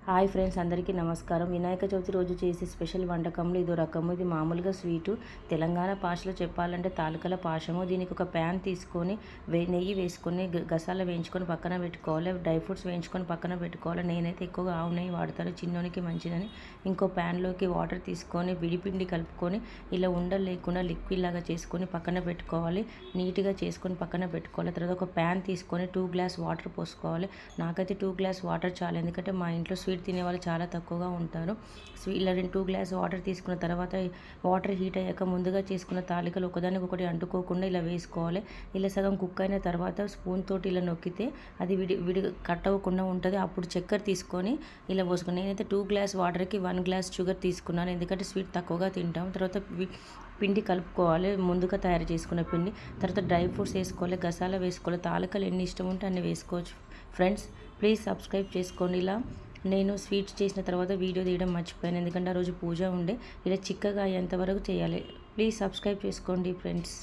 Hi friends, అందరికీ నమస్కారం. వినాయక చవితి రోజు చేసే స్పెషల్ వంటకంలో ఇదో రకము. ఇది మామూలుగా స్వీటు. తెలంగాణ భాషలో చెప్పాలంటే తాలకల పాశము. దీనికి ఒక ప్యాన్ తీసుకొని నెయ్యి వేసుకొని గసాల వేయించుకొని పక్కన పెట్టుకోవాలి. డ్రై ఫ్రూట్స్ వేయించుకొని పక్కన పెట్టుకోవాలి. నేనైతే ఎక్కువగా ఆవు నెయ్యి వాడతాను, చిన్నోనికి మంచిదని. ఇంకో ప్యాన్లోకి వాటర్ తీసుకొని విడిపిండి కలుపుకొని ఇలా ఉండలు లేకుండా లిక్విడ్ లాగా చేసుకొని పక్కన పెట్టుకోవాలి. నీట్గా చేసుకొని పక్కన పెట్టుకోవాలి. తర్వాత ఒక ప్యాన్ తీసుకొని 2 గ్లాస్ వాటర్ పోసుకోవాలి. నాకైతే 2 గ్లాస్ వాటర్ చాలు, ఎందుకంటే మా ఇంట్లో స్వీట్ తినేవాళ్ళు చాలా తక్కువగా ఉంటారు. ఇలా 2 గ్లాస్ వాటర్ తీసుకున్న తర్వాత వాటర్ హీట్ అయ్యాక ముందుగా చేసుకున్న తాలికలు ఒకదానికొకటి అంటుకోకుండా ఇలా వేసుకోవాలి. ఇలా సగం కుక్ అయిన తర్వాత స్పూన్ తోటి ఇలా నొక్కితే అది విడి కట్ అవ్వకుండా ఉంటుంది. అప్పుడు చక్కెర తీసుకొని ఇలా పోసుకుని, నేనైతే 2 గ్లాస్ వాటర్కి 1 గ్లాస్ షుగర్ తీసుకున్నాను, ఎందుకంటే స్వీట్ తక్కువగా తింటాం. తర్వాత పిండి కలుపుకోవాలి, ముందుగా తయారు చేసుకున్న పిండి. తర్వాత డ్రై ఫ్రూట్స్ వేసుకోవాలి, గసాల వేసుకోవాలి, తాలికలు ఎన్ని ఇష్టం ఉంటే అన్ని వేసుకోవచ్చు. ఫ్రెండ్స్, ప్లీజ్ సబ్స్క్రైబ్ చేసుకోండి. ఇలా నేను స్వీట్స్ చేసిన తర్వాత వీడియో తీయడం మర్చిపోయాను, ఎందుకంటే ఆ రోజు పూజ ఉండే. ఇలా చిక్కగా అయ్యేంత వరకు చేయాలి. ప్లీజ్ సబ్స్క్రైబ్ చేసుకోండి ఫ్రెండ్స్.